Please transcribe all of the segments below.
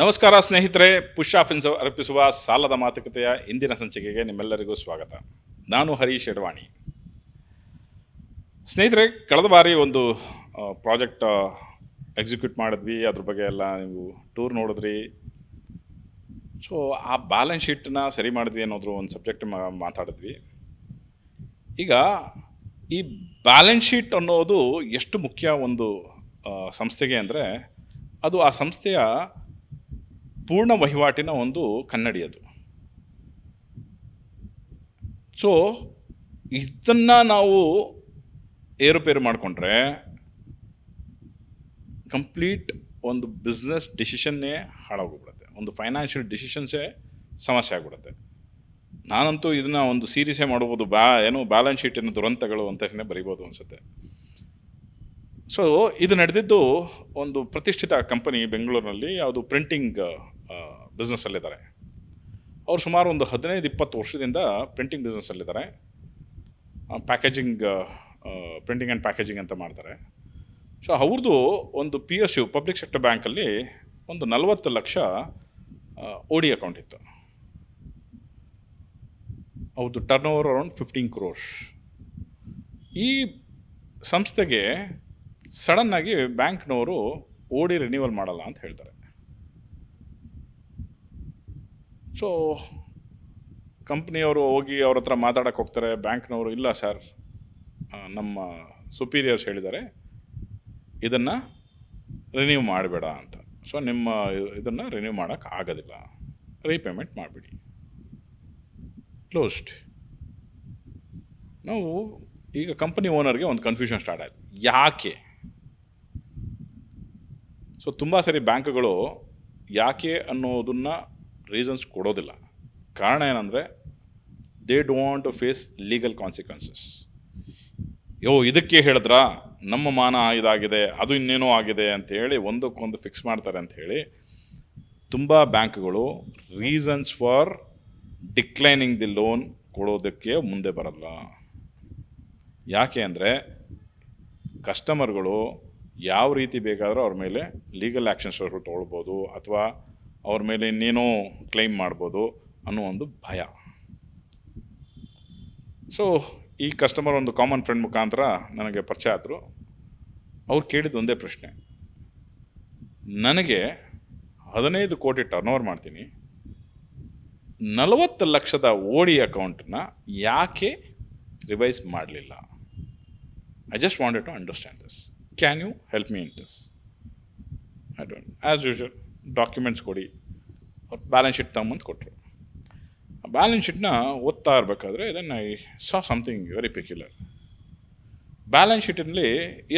ನಮಸ್ಕಾರ ಸ್ನೇಹಿತರೆ, push of ಅರ್ಪಿಸುವ ಸಾಲದ ಮಾತುಕತೆಯ ಇಂದಿನ ಸಂಚಿಕೆಗೆ ನಿಮ್ಮೆಲ್ಲರಿಗೂ ಸ್ವಾಗತ. ನಾನು ಹರೀಶ್ ಎಡವಾಣಿ. ಸ್ನೇಹಿತರೆ, ಕಳೆದ ಬಾರಿ ಒಂದು ಪ್ರಾಜೆಕ್ಟ್ ಎಕ್ಸಿಕ್ಯೂಟ್ ಮಾಡಿದ್ವಿ. ಅದ್ರ ಬಗ್ಗೆ ಎಲ್ಲ ನೀವು ಟೂರ್ ನೋಡಿದ್ರಿ. ಸೊ ಆ ಬ್ಯಾಲೆನ್ಸ್ ಶೀಟನ್ನ ಸರಿ ಮಾಡಿದ್ವಿ ಅನ್ನೋದ್ರ ಒಂದು ಸಬ್ಜೆಕ್ಟ್ ಮಾತಾಡಿದ್ವಿ. ಈಗ ಈ ಬ್ಯಾಲೆನ್ಸ್ ಶೀಟ್ ಅನ್ನೋದು ಎಷ್ಟು ಮುಖ್ಯ ಒಂದು ಸಂಸ್ಥೆಗೆ ಅಂದರೆ, ಅದು ಆ ಸಂಸ್ಥೆಯ ಪೂರ್ಣ ವಹಿವಾಟಿನ ಒಂದು ಕನ್ನಡಿ ಅದು. ಸೊ ಇದನ್ನು ನಾವು ಏರುಪೇರು ಮಾಡಿಕೊಂಡ್ರೆ ಕಂಪ್ಲೀಟ್ ಒಂದು ಬಿಸ್ನೆಸ್ ಡಿಸಿಷನ್ನೇ ಹಾಳಾಗೋಗ್ಬಿಡುತ್ತೆ, ಒಂದು ಫೈನಾನ್ಷಿಯಲ್ ಡಿಸಿಷನ್ಸೇ ಸಮಸ್ಯೆ ಆಗಿಬಿಡುತ್ತೆ. ನಾನಂತೂ ಇದನ್ನು ಒಂದು ಸೀರೀಸೇ ಮಾಡ್ಬೋದು, ಬ್ಯಾಲೆನ್ಸ್ ಶೀಟಿನ ದುರಂತಗಳು ಅಂತಲೇ ಬರಿಬೋದು ಅನಿಸುತ್ತೆ. ಸೊ ಇದು ನಡೆದಿದ್ದು ಒಂದು ಪ್ರತಿಷ್ಠಿತ ಕಂಪನಿ ಬೆಂಗಳೂರಿನಲ್ಲಿ, ಯಾವುದು ಪ್ರಿಂಟಿಂಗ್ ಬಿಸ್ನೆಸ್ಸಲ್ಲಿದ್ದಾರೆ. ಅವರು ಸುಮಾರು ಒಂದು 15-20 ವರ್ಷದಿಂದ ಪ್ರಿಂಟಿಂಗ್ ಬಿಸ್ನೆಸ್ಸಲ್ಲಿದ್ದಾರೆ. ಪ್ಯಾಕೇಜಿಂಗ್, ಪ್ರಿಂಟಿಂಗ್ ಆ್ಯಂಡ್ ಪ್ಯಾಕೇಜಿಂಗ್ ಅಂತ ಮಾಡ್ತಾರೆ. ಸೊ ಅವ್ರದ್ದು ಒಂದು PSU ಪಬ್ಲಿಕ್ ಸೆಕ್ಟರ್ ಬ್ಯಾಂಕಲ್ಲಿ ಒಂದು 40 ಲಕ್ಷ OD ಅಕೌಂಟ್ ಇತ್ತು. ಅವ್ರದ್ದು ಟರ್ನ್ ಓವರ್ ಅರೌಂಡ್ 15 crores. ಈ ಸಂಸ್ಥೆಗೆ ಸಡನ್ನಾಗಿ ಬ್ಯಾಂಕ್ನವರು OD ರಿನ್ಯೂವಲ್ ಮಾಡಲ್ಲ ಅಂತ ಹೇಳ್ತಾರೆ. ಸೊ ಕಂಪ್ನಿಯವರು ಹೋಗಿ ಅವ್ರ ಹತ್ರ ಮಾತಾಡೋಕ್ಕೆ ಹೋಗ್ತಾರೆ. ಬ್ಯಾಂಕ್ನವರು, ಇಲ್ಲ ಸರ್, ನಮ್ಮ ಸುಪೀರಿಯರ್ಸ್ ಹೇಳಿದ್ದಾರೆ ಇದನ್ನು ರಿನ್ಯೂ ಮಾಡಬೇಡ ಅಂತ. ಸೊ ನಿಮ್ಮ ಇದನ್ನು ರಿನ್ಯೂ ಮಾಡೋಕ್ಕೆ ಆಗೋದಿಲ್ಲ, ರೀಪೇಮೆಂಟ್ ಮಾಡಿಬಿಡಿ, ಕ್ಲೋಸ್ಡ್. ನಾವು ಈಗ ಕಂಪನಿ ಓನರ್ಗೆ ಒಂದು ಕನ್ಫ್ಯೂಷನ್ ಸ್ಟಾರ್ಟ್ ಆಯಿತು, ಯಾಕೆ? ಸೊ ತುಂಬ ಸರಿ ಬ್ಯಾಂಕ್ಗಳು ಯಾಕೆ ಅನ್ನೋದನ್ನು ರೀಸನ್ಸ್ ಕೊಡೋದಿಲ್ಲ. ಕಾರಣ ಏನಂದರೆ, they don't to face legal consequences. ಇದಕ್ಕೆ ಹೇಳಿದ್ರಾ ನಮ್ಮ ಮಾನ ಇದಾಗಿದೆ, ಅದು ಇನ್ನೇನೋ ಆಗಿದೆ ಅಂಥೇಳಿ ಒಂದಕ್ಕೊಂದು ಫಿಕ್ಸ್ ಮಾಡ್ತಾರೆ ಅಂಥೇಳಿ ತುಂಬ ಬ್ಯಾಂಕ್ಗಳು reasons for declining the loan ಕೊಡೋದಕ್ಕೆ ಮುಂದೆ ಬರಲ್ಲ. ಯಾಕೆ ಅಂದರೆ, ಕಸ್ಟಮರ್ಗಳು ಯಾವ ರೀತಿ ಬೇಕಾದರೂ ಅವ್ರ ಮೇಲೆ ಲೀಗಲ್ ಆ್ಯಕ್ಷನ್ಸ್ ತೊಗೊಳ್ಬೋದು, ಅಥವಾ ಅವ್ರ ಮೇಲೆ ಇನ್ನೇನೋ ಕ್ಲೈಮ್ ಮಾಡ್ಬೋದು ಅನ್ನೋ ಒಂದು ಭಯ. ಸೊ ಈ ಕಸ್ಟಮರ್ ಒಂದು ಕಾಮನ್ ಫ್ರೆಂಡ್ ಮುಖಾಂತರ ನನಗೆ ಪರಿಚಯ ಆದರು. ಅವ್ರು ಕೇಳಿದ ಒಂದೇ ಪ್ರಶ್ನೆ, ನನಗೆ 15 ಕೋಟಿ ಟರ್ನ್ ಓವರ್ ಮಾಡ್ತೀನಿ, 40 ಲಕ್ಷದ OD ಅಕೌಂಟನ್ನ ಯಾಕೆ ರಿವೈಸ್ ಮಾಡಲಿಲ್ಲ? I just wanted to understand this. Can you help me in this? I don't. As usual documents ಕೊಡಿ. ಅವ್ರು ಬ್ಯಾಲೆನ್ಸ್ ಶೀಟ್ ತಗೊಂಬಂದು ಕೊಟ್ಟರು. ಆ ಬ್ಯಾಲೆನ್ಸ್ ಶೀಟ್ನ ಓದ್ತಾ ಇರಬೇಕಾದ್ರೆ ಇದನ್ನು I saw something very peculiar. Balance ಶೀಟಿನಲ್ಲಿ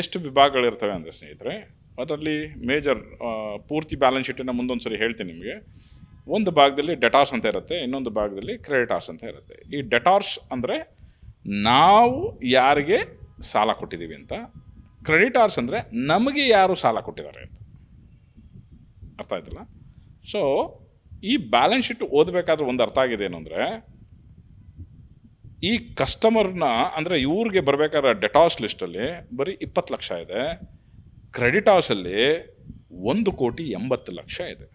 ಎಷ್ಟು ವಿಭಾಗಗಳಿರ್ತವೆ ಅಂದರೆ ಸ್ನೇಹಿತರೆ, ಅದರಲ್ಲಿ ಮೇಜರ್ ಪೂರ್ತಿ ಬ್ಯಾಲೆನ್ಸ್ ಶೀಟನ್ನು ಮುಂದೊಂದು ಸರಿ ಹೇಳ್ತೀನಿ ನಿಮಗೆ. ಒಂದು ಭಾಗದಲ್ಲಿ ಡೆಟಾರ್ಸ್ ಅಂತ ಇರುತ್ತೆ, ಇನ್ನೊಂದು ಭಾಗದಲ್ಲಿ ಕ್ರೆಡಿಟಾರ್ಸ್ ಅಂತ ಇರುತ್ತೆ. ಈ ಡೆಟಾರ್ಸ್ ಅಂದರೆ ನಾವು ಯಾರಿಗೆ ಸಾಲ ಕೊಟ್ಟಿದ್ದೀವಿ ಅಂತ, ಕ್ರೆಡಿಟಾರ್ಸ್ ಅಂದರೆ ನಮಗೆ ಯಾರು ಸಾಲ ಕೊಟ್ಟಿದ್ದಾರೆ ಅಂತ. ಅರ್ಥ ಆಯ್ತಲ್ಲ? ಸೊ ಈ ಬ್ಯಾಲೆನ್ಸ್ ಶೀಟ್ ಓದಬೇಕಾದ್ರೆ ಒಂದು ಅರ್ಥ ಆಗಿದೆ ಏನು ಅಂದರೆ, ಈ ಕಸ್ಟಮರ್ನ ಅಂದರೆ ಇವ್ರಿಗೆ ಬರಬೇಕಾದ್ರೆ ಡೆಟಾರ್ಸ್ ಲಿಸ್ಟಲ್ಲಿ ಬರೀ 20 ಲಕ್ಷ ಇದೆ, ಕ್ರೆಡಿಟಾರ್ಸಲ್ಲಿ 1,80,00,000 ಇದೆ.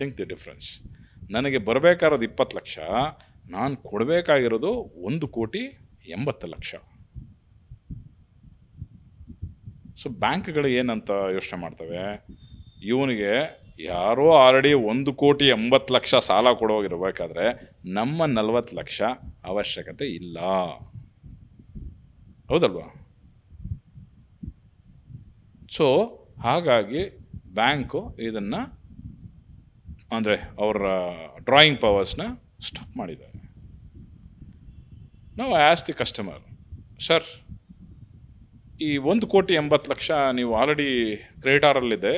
Think the difference. ನನಗೆ ಬರಬೇಕಾಗಿರೋದು 20 ಲಕ್ಷ, ನಾನು ಕೊಡಬೇಕಾಗಿರೋದು 1,80,00,000. ಸೊ ಬ್ಯಾಂಕ್ಗಳು ಏನಂತ ಯೋಚನೆ ಮಾಡ್ತವೆ, ಇವನಿಗೆ ಯಾರೋ ಆಲ್ರೆಡಿ 1,80,00,000 ಸಾಲ ಕೊಡೋಗಿರ್ಬೇಕಾದ್ರೆ ನಮ್ಮ 40 ಲಕ್ಷ ಅವಶ್ಯಕತೆ ಇಲ್ಲ. ಹೌದಲ್ವಾ? ಸೊ ಹಾಗಾಗಿ ಬ್ಯಾಂಕು ಇದನ್ನು ಅಂದರೆ ಅವರ ಡ್ರಾಯಿಂಗ್ ಪವರ್ಸ್ನ ಸ್ಟಾಪ್ ಮಾಡಿದ್ದಾರೆ. ನಾವು ಆ್ಯಸ್ ದಿ ಕಸ್ಟಮರ್, ಸರ್ ಈ 1,80,00,000 ನೀವು ಆಲ್ರೆಡಿ ಕ್ರೆಡಿಟಾರಲ್ಲಿದೆ,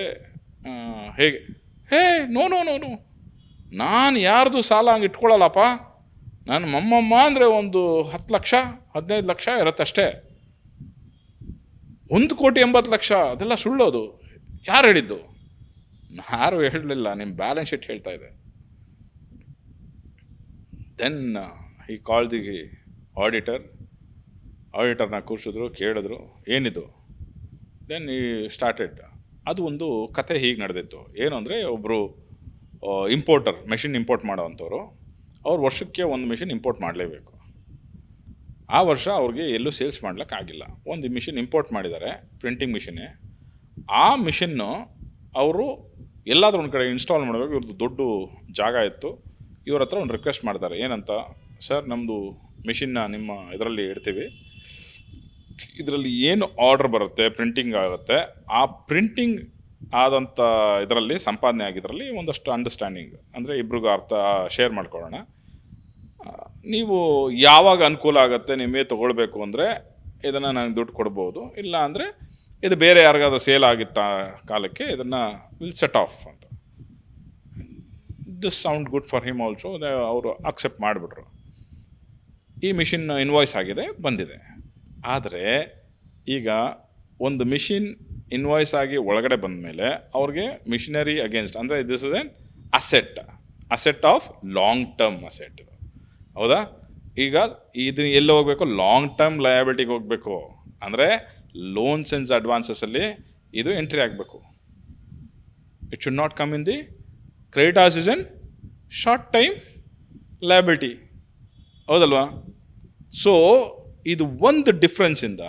ಹೇಗೆ? ನೋ, ನಾನು ಯಾರ್ದು ಸಾಲ ಹಂಗೆ ಇಟ್ಕೊಳ್ಳಲ್ಲಪ್ಪ. ನಾನು ಮಮ್ಮಮ್ಮ ಅಂದರೆ ಒಂದು 10 ಲಕ್ಷ 15 ಲಕ್ಷ ಇರುತ್ತಷ್ಟೇ. 1,80,00,000 ಅದೆಲ್ಲ ಸುಳ್ಳೋದು. ಯಾರು ಹೇಳಿದ್ದು? ಯಾರು ಹೇಳಲಿಲ್ಲ, ನಿಮ್ಮ ಬ್ಯಾಲೆನ್ಸ್ ಶೀಟ್ ಹೇಳ್ತಾ ಇದೆ. ದೆನ್ ಹಿ ಕಾಲ್ ದಿ ಆಡಿಟರ್ನ ಕೂರಿಸಿದ್ರು, ಕೇಳಿದ್ರು ಏನಿದು. ದೆನ್ ಈ ಸ್ಟಾರ್ಟೆಡ್ ಅದು ಒಂದು ಕತೆ ಹೀಗೆ ನಡೆದಿತ್ತು. ಏನು ಅಂದರೆ ಒಬ್ಬರು ಇಂಪೋರ್ಟರ್, ಮೆಷಿನ್ ಇಂಪೋರ್ಟ್ ಮಾಡೋವಂಥವ್ರು, ಅವ್ರು ವರ್ಷಕ್ಕೆ ಒಂದು ಮಿಷಿನ್ ಇಂಪೋರ್ಟ್ ಮಾಡಲೇಬೇಕು. ಆ ವರ್ಷ ಅವ್ರಿಗೆ ಎಲ್ಲೂ ಸೇಲ್ಸ್ ಮಾಡ್ಲಿಕ್ಕಾಗಿಲ್ಲ. ಒಂದು ಮಿಷಿನ್ ಇಂಪೋರ್ಟ್ ಮಾಡಿದ್ದಾರೆ, ಪ್ರಿಂಟಿಂಗ್ ಮಿಷಿನ್ನೇ. ಆ ಮಿಷಿನ್ನು ಅವರು ಎಲ್ಲಾದರೂ ಒಂದು ಕಡೆ ಇನ್ಸ್ಟಾಲ್ ಮಾಡಬೇಕು. ಇವ್ರದ್ದು ದೊಡ್ಡ ಜಾಗ ಇತ್ತು. ಇವ್ರ ಹತ್ರ ಒಂದು ರಿಕ್ವೆಸ್ಟ್ ಮಾಡ್ತಾರೆ, ಏನಂತ, ಸರ್ ನಮ್ಮದು ಮಿಷಿನ್ನ ನಿಮ್ಮ ಇದರಲ್ಲಿ ಇಡ್ತೀವಿ, ಇದರಲ್ಲಿ ಏನು ಆರ್ಡ್ರ್ ಬರುತ್ತೆ, ಪ್ರಿಂಟಿಂಗ್ ಆಗುತ್ತೆ, ಆ ಪ್ರಿಂಟಿಂಗ್ ಆದಂಥ ಇದರಲ್ಲಿ ಸಂಪಾದನೆ ಆಗಿದ್ರಲ್ಲಿ ಒಂದಷ್ಟು ಅಂಡರ್ಸ್ಟ್ಯಾಂಡಿಂಗ್, ಅಂದರೆ ಇಬ್ರಿಗೂ ಅರ್ಥ ಶೇರ್ ಮಾಡ್ಕೊಳ್ಳೋಣ. ನೀವು ಯಾವಾಗ ಅನುಕೂಲ ಆಗುತ್ತೆ ನಿಮಗೆ ತೊಗೊಳ್ಬೇಕು ಅಂದರೆ ಇದನ್ನು ನನಗೆ ದುಡ್ಡು ಕೊಡ್ಬೋದು, ಇಲ್ಲ ಅಂದರೆ ಇದು ಬೇರೆ ಯಾರಿಗಾದ್ರೂ ಸೇಲ್ ಆಗಿತ್ತ ಕಾಲಕ್ಕೆ ಇದನ್ನು ವಿಲ್ ಸೆಟ್ ಆಫ್ ಅಂತ. This sound good for him also. ಅವರು ಅಕ್ಸೆಪ್ಟ್ ಮಾಡಿಬಿಟ್ರು. ಈ ಮಿಷಿನ್ ಇನ್ವಾಯ್ಸ್ ಆಗಿದೆ, ಬಂದಿದೆ. ಆದರೆ ಈಗ ಒಂದು ಮಿಷಿನ್ ಇನ್ವಾಯ್ಸ್ ಆಗಿ ಒಳಗಡೆ ಬಂದ ಮೇಲೆ ಅವ್ರಿಗೆ ಮಿಷಿನರಿ ಅಗೇನ್ಸ್ಟ್, ಅಂದರೆ this is N asset of long term asset ಇದು, ಹೌದಾ? ಈಗ ಇದು ಎಲ್ಲಿ ಹೋಗಬೇಕು? ಲಾಂಗ್ ಟರ್ಮ್ ಲಯಬಿಲಿಟಿಗೆ ಹೋಗಬೇಕು. ಅಂದರೆ ಲೋನ್ಸ್ ಆ್ಯಂಡ್ ಅಡ್ವಾನ್ಸಸಲ್ಲಿ ಇದು ಎಂಟ್ರಿ ಆಗಬೇಕು. It should not come in the creditors is N short time liability, ಹೌದಲ್ವಾ? ಸೊ ಇದು ಒಂದು ಡಿಫ್ರೆನ್ಸಿಂದ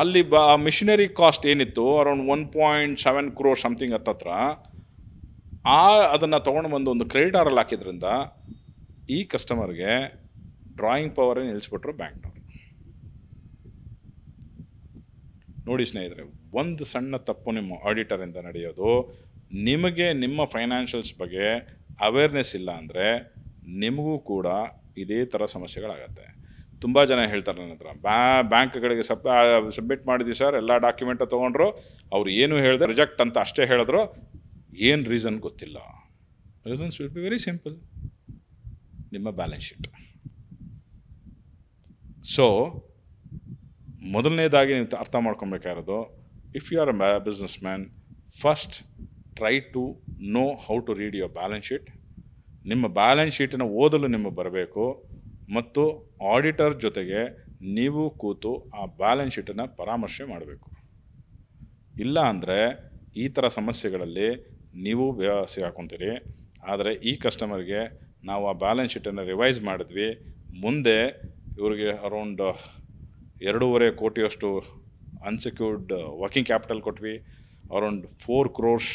ಅಲ್ಲಿ ಮಿಷಿನರಿ ಕಾಸ್ಟ್ ಏನಿತ್ತು ಅರೌಂಡ್ 1.7 crore ಸಮಥಿಂಗ್ ಹತ್ತತ್ರ, ಅದನ್ನು ತೊಗೊಂಡು ಬಂದು ಒಂದು ಕ್ರೆಡಿಟಾರಲ್ಲಿ ಹಾಕಿದ್ರಿಂದ ಈ ಕಸ್ಟಮರ್ಗೆ ಡ್ರಾಯಿಂಗ್ ಪವರೇ ನಿಲ್ಲಿಸ್ಬಿಟ್ರು ಬ್ಯಾಂಕ್ನವರು. ನೋಡಿ ಸ್ನೇಹಿತರೆ, ಒಂದು ಸಣ್ಣ ತಪ್ಪು ನಿಮ್ಮ ಆಡಿಟರಿಂದ ನಡೆಯೋದು, ನಿಮಗೆ ನಿಮ್ಮ ಫೈನಾನ್ಷಿಯಲ್ಸ್ ಬಗ್ಗೆ ಅವೇರ್ನೆಸ್ ಇಲ್ಲ ಅಂದರೆ ನಿಮಗೂ ಕೂಡ ಇದೇ ಥರ ಸಮಸ್ಯೆಗಳಾಗತ್ತೆ. ತುಂಬ ಜನ ಹೇಳ್ತಾರೆ ನನ್ನ ಹತ್ರ, ಬ್ಯಾಂಕ್ಗಳಿಗೆ ಸಬ್ಮಿಟ್ ಮಾಡಿದ್ವಿ ಸರ್, ಎಲ್ಲ ಡಾಕ್ಯುಮೆಂಟ ತೊಗೊಂಡ್ರು, ಅವ್ರು ಏನು ಹೇಳಿದ್ರೆ ರಿಜೆಕ್ಟ್ ಅಂತ ಅಷ್ಟೇ ಹೇಳಿದ್ರು, ಏನು ರೀಸನ್ ಗೊತ್ತಿಲ್ಲ. Reasons will be very simple, ನಿಮ್ಮ ಬ್ಯಾಲೆನ್ಸ್ ಶೀಟ್. ಸೊ ಮೊದಲನೇದಾಗಿ ನೀವು ಅರ್ಥ ಮಾಡ್ಕೊಬೇಕಾಗಿರೋದು, if you are a business man, first try to know how to read your balance sheet. ನಿಮ್ಮ ಬ್ಯಾಲೆನ್ಸ್ ಶೀಟನ್ನು ಓದಲು ನಿಮಗೆ ಬರಬೇಕು, ಮತ್ತು ಆಡಿಟರ್ ಜೊತೆಗೆ ನೀವು ಕೂತು ಆ ಬ್ಯಾಲೆನ್ಸ್ ಶೀಟನ್ನು ಪರಾಮರ್ಶೆ ಮಾಡಬೇಕು. ಇಲ್ಲ ಅಂದರೆ ಈ ಥರ ಸಮಸ್ಯೆಗಳಲ್ಲಿ ನೀವು ಸಿಗಾಕೊಂತೀರಿ. ಆದರೆ ಈ ಕಸ್ಟಮರ್ಗೆ ನಾವು ಆ ಬ್ಯಾಲೆನ್ಸ್ ಶೀಟನ್ನು ರಿವೈಸ್ ಮಾಡಿದ್ವಿ, ಮುಂದೆ ಇವ್ರಿಗೆ ಅರೌಂಡ್ 2.5 ಕೋಟಿಯಷ್ಟು ಅನ್ಸೆಕ್ಯೂರ್ಡ್ ವರ್ಕಿಂಗ್ ಕ್ಯಾಪಿಟಲ್ ಕೊಟ್ವಿ, ಅರೌಂಡ್ 4 crores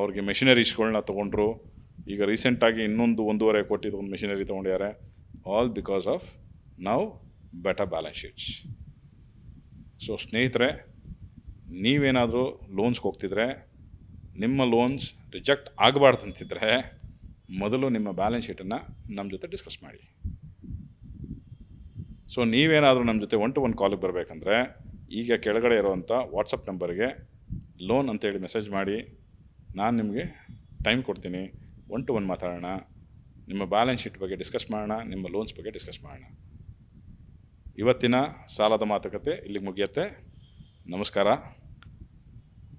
ಅವ್ರಿಗೆ ಮೆಷಿನರೀಸ್ಗಳನ್ನ ತೊಗೊಂಡ್ರು. ಈಗ ರೀಸೆಂಟಾಗಿ ಇನ್ನೊಂದು 1.5 ಕೋಟಿದು ಒಂದು ಮೆಷಿನರಿ ತೊಗೊಂಡಿದ್ದಾರೆ. ಆಲ್ ಬಿಕಾಸ್ ಆಫ್ ನಾವು ಬೆಟರ್ ಬ್ಯಾಲೆನ್ಸ್ ಶೀಟ್ಸ್. ಸೊ ಸ್ನೇಹಿತರೆ, ನೀವೇನಾದರೂ ಲೋನ್ಸ್ಗೆ ಹೋಗ್ತಿದ್ರೆ, ನಿಮ್ಮ ಲೋನ್ಸ್ ರಿಜೆಕ್ಟ್ ಆಗಬಾರ್ದಂತಿದ್ರೆ ಮೊದಲು ನಿಮ್ಮ ಬ್ಯಾಲೆನ್ಸ್ ಶೀಟನ್ನು ನಮ್ಮ ಜೊತೆ ಡಿಸ್ಕಸ್ ಮಾಡಿ. ಸೊ ನೀವೇನಾದರೂ ನಮ್ಮ ಜೊತೆ 1-to-1 ಕಾಲಿಗೆ ಬರಬೇಕಂದ್ರೆ ಈಗ ಕೆಳಗಡೆ ಇರೋವಂಥ ವಾಟ್ಸಪ್ ನಂಬರ್ಗೆ ಲೋನ್ ಅಂತೇಳಿ ಮೆಸೇಜ್ ಮಾಡಿ, ನಾನು ನಿಮಗೆ ಟೈಮ್ ಕೊಡ್ತೀನಿ, 1-to-1 ಮಾತಾಡೋಣ, ನಿಮ್ಮ ಬ್ಯಾಲೆನ್ಸ್ ಶೀಟ್ ಬಗ್ಗೆ ಡಿಸ್ಕಸ್ ಮಾಡೋಣ, ನಿಮ್ಮ ಲೋನ್ಸ್ ಬಗ್ಗೆ ಡಿಸ್ಕಸ್ ಮಾಡೋಣ. ಇವತ್ತಿನ ಸಾಲದ ಮಾತುಕತೆ ಇಲ್ಲಿಗೆ ಮುಗಿಯುತ್ತೆ. ನಮಸ್ಕಾರ.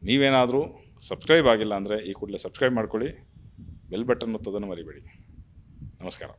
ನೀವೇನಾದರೂ ಸಬ್ಸ್ಕ್ರೈಬ್ ಆಗಿಲ್ಲ ಅಂದರೆ ಈ ಕೂಡಲೇ ಸಬ್ಸ್ಕ್ರೈಬ್ ಮಾಡ್ಕೊಳ್ಳಿ, ಬೆಲ್ ಬಟನ್ ಒತ್ತೋದನ್ನು ಮರಿಬೇಡಿ. ನಮಸ್ಕಾರ.